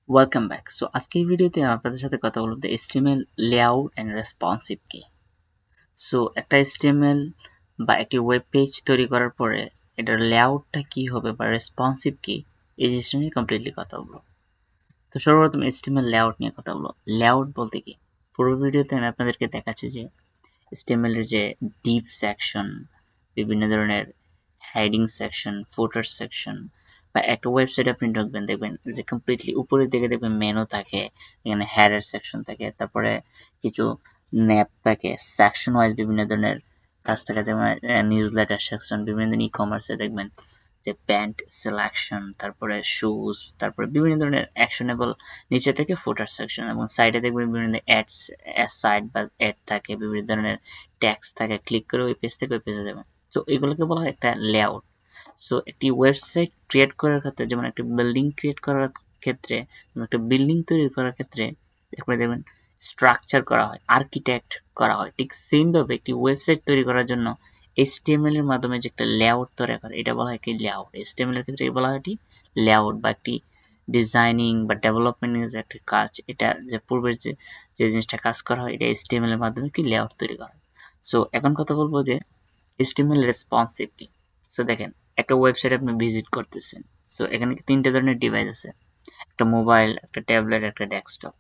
Welcome back. So আজকের ভিডিওতে আমি আপনাদের সাথে কথা বলবো যে HTML লেআউট অ্যান্ড রেসপন্সিভ কি। সো একটা HTML বা একটি ওয়েব পেজ তৈরি করার পরে এটার লেআউটটা কি হবে বা রেসপন্সিভ কি, এই জিনিসটা নিয়ে কমপ্লিটলি কথা বলবো। তো সর্বপ্রথম HTML লেআউট নিয়ে কথা বলবো। লেআউট বলতে কি, পুরো ভিডিওতে আমি আপনাদেরকে দেখাচ্ছি যে HTML এর যে ডিপ সেকশন, বিভিন্ন ধরনের হেডিং সেকশন, ফুটার সেকশন, বা একটা ওয়েবসাইটে আপনি ঢুকবেন, দেখবেন যে কমপ্লিটলি উপরের দিকে দেখবেন মেনু থাকে, এখানে হেডার সেকশন থাকে, তারপরে কিছু ন্যাপ থাকে, সেকশন ওয়াইজ বিভিন্ন ধরনের কাজ থাকে, যেমন নিউজ লেটার সেকশন, বিভিন্ন ধরনের ই কমার্সে দেখবেন যে প্যান্ট সিলেকশন, তারপরে শুজ, তারপরে বিভিন্ন ধরনের অ্যাকশনেবল নিচে থেকে ফুটার সেকশন, এবং সাইডে দেখবেন বিভিন্ন অ্যাডস, সাইড বা অ্যাড থাকে, বিভিন্ন ধরনের ট্যাক্স থাকে, ক্লিক করে ওই পেজ থেকে ওই পেজে যাবেন। সো এগুলোকে বলা হয় একটা লেআউট। সো একটি ওয়েবসাইট ক্রিয়েট করার ক্ষেত্রে, যেমন একটা বিল্ডিং ক্রিয়েট করার ক্ষেত্রে, যেমন একটা বিল্ডিং তৈরি করার ক্ষেত্রে এরপরে দেখবেন স্ট্রাকচার করা হয়, আর্কিটেক্ট করা হয়, ঠিক সেমভাবে একটি ওয়েবসাইট তৈরি করার জন্য HTML এর মাধ্যমে যে একটা লেআউট তৈরি করে, এটা বলা হয় একটি লেআউট। HTML এর ক্ষেত্রে বলা হয় একটি লেআউট বা একটি ডিজাইনিং বা ডেভেলপমেন্টের যে একটা কাজ, এটা যে পূর্বের যে জিনিসটা কাজ করা হয়, এটা HTML এর মাধ্যমে একটি লেআউট তৈরি করা হয়। সো এখন কথা বলবো যে HTML রেসপন্সিভ কি। সো দেখেন, একটা ওয়েবসাইট আপনি ভিজিট করতেছেন। সো এখানে তিনটে ধরনের ডিভাইস আছে, একটা মোবাইল, একটা ট্যাবলেট, একটা ডেস্কটপ।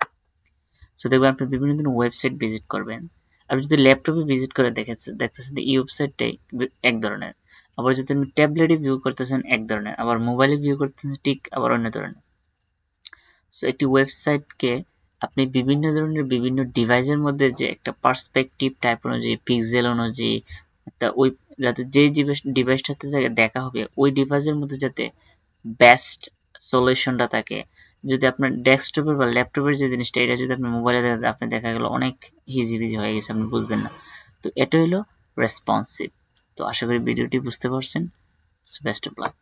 সো দেখবেন আপনি বিভিন্ন ধরনের ওয়েবসাইট ভিজিট করবেন। আপনি যদি ল্যাপটপে ভিজিট করে দেখতেছেন যে এই ওয়েবসাইটটাই এক ধরনের, আবার যদি আপনি ট্যাবলেটে ভিউ করতেছেন এক ধরনের, আবার মোবাইলে ভিউ করতেছেন ঠিক আবার অন্য ধরনের। সো একটি ওয়েবসাইটকে আপনি বিভিন্ন ধরনের বিভিন্ন ডিভাইসের মধ্যে যে একটা পার্সপেক্টিভ টাইপ অনুযায়ী, পিক্সেল অনুযায়ী, একটা ওই যাতে যেই ডিভাইসটাতে দেখা হবে ওই ডিভাইসের মধ্যে যাতে বেস্ট সলিউশনটা থাকে। যদি আপনার ডেস্কটপের বা ল্যাপটপের যে জিনিসটা, এটা যদি আপনি মোবাইলে আপনি দেখা গেল অনেক হিজিবিজি হয়ে গেছে, আপনি বুঝবেন না। তো এটা হলো রেসপন্সিভ। তো আশা করি ভিডিওটি বুঝতে পারছেন। Best of luck.